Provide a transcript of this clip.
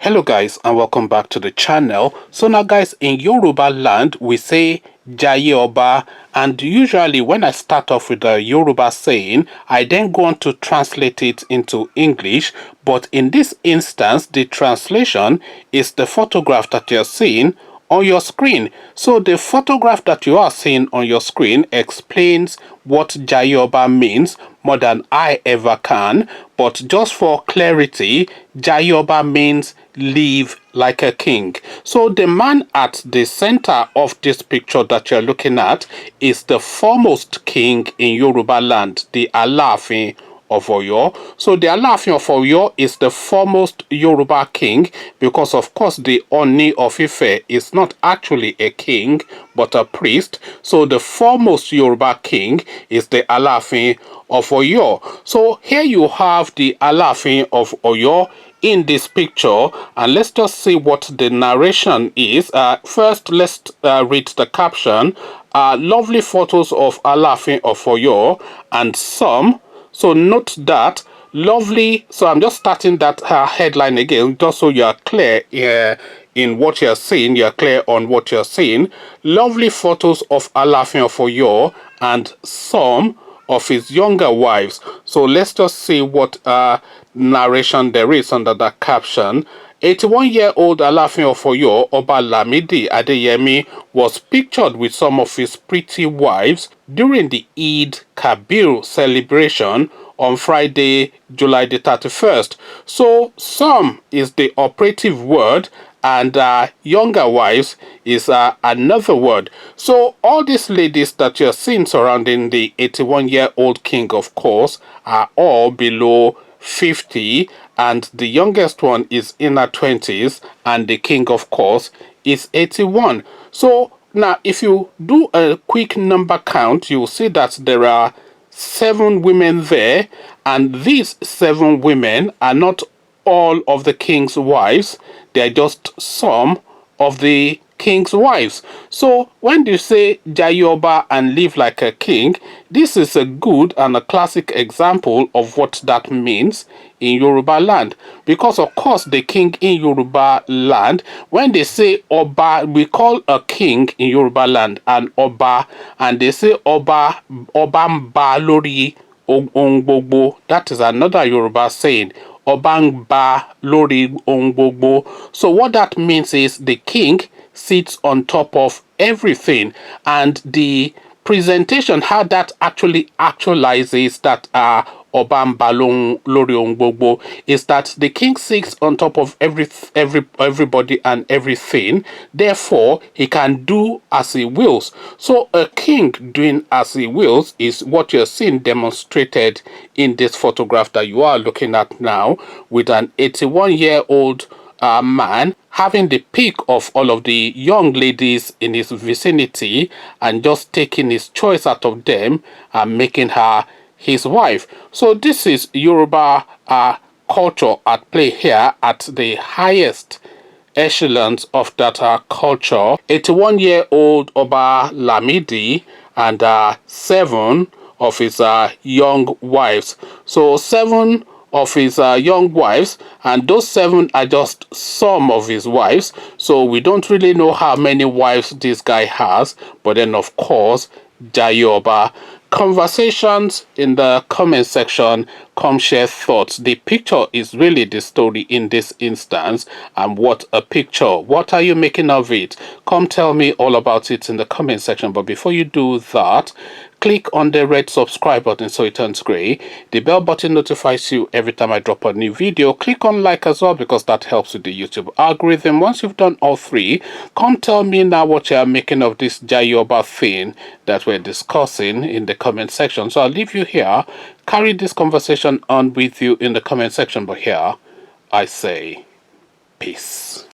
Hello guys, and welcome back to the channel. So now guys, in Yoruba land we say Jaye Oba, and usually when I start off with a Yoruba saying, I then go on to translate it into English, but in this instance the translation is the photograph that you're seeing on your screen. So the photograph that you are seeing on your screen explains what Jaye Oba means more than I ever can, but just for clarity, Jaye Oba means live like a king. So the man at the center of this picture that you're looking at is the foremost king in Yoruba land, the Alaafin of Oyo. So the Alaafin of Oyo is the foremost Yoruba king because of course the Oni of Ife is not actually a king but a priest. So the foremost Yoruba king is the Alaafin of Oyo. So here you have the Alaafin of Oyo in this picture, and let's just see what the narration is. First, let's read the caption. Lovely photos of Alaafin of Oyo and some. So note that lovely. So I'm just starting that headline again, just so you are clear in what you're seeing. You're clear on what you're seeing. Lovely photos of Alaafin of Oyo and some of his younger wives. So let's just see what narration there is under that caption. 81-year-old Alaafin of Oyo, Oba Lamidi Adeyemi, was pictured with some of his pretty wives during the Eid Kabir celebration on Friday, July the 31st. So some is the operative word, and younger wives is another word. So all these ladies that you're seeing surrounding the 81-year-old king, of course, are all below 50, and the youngest one is in her 20s, and the king, of course, is 81. So now if you do a quick number count, you'll see that there are 7 women there, and these 7 women are not all of the king's wives, they are just some of the king's wives. So when you say Jaye Oba and live like a king, this is a good and a classic example of what that means in Yoruba land. Because of course the king in Yoruba land, when they say Oba, we call a king in Yoruba land an Oba, and they say Oba Mba lori ohun gbogbo. That is another Yoruba saying. Ọba ń ba lórí ohun gbogbo. So what that means is the king sits on top of everything, and the presentation, how that actually actualizes that Ọba ń ba lórí ohun gbogbo, is that the king sits on top of everybody and everything. Therefore, he can do as he wills. So a king doing as he wills is what you're seeing demonstrated in this photograph that you are looking at now, with an 81-year-old man having the pick of all of the young ladies in his vicinity and just taking his choice out of them and making her his wife. So this is Yoruba culture at play here at the highest echelons of that culture. 81-year-old Oba Lamidi and 7 of his young wives. So 7 of his young wives, and those 7 are just some of his wives. So we don't really know how many wives this guy has. But then of course, Jaye Oba. Conversations in the comment section. Come share thoughts. The picture is really the story in this instance, and what a picture. What are you making of it? Come tell me all about it in the comment section. But before you do that, click on the red subscribe button so it turns gray. The bell button notifies you every time I drop a new video. Click on like as well, because that helps with the YouTube algorithm. Once you've done all 3, come tell me now what you are making of this Jaye Oba thing that we're discussing in the comment section. So I'll leave you here. Carry this conversation on with you in the comment section. But here I say peace.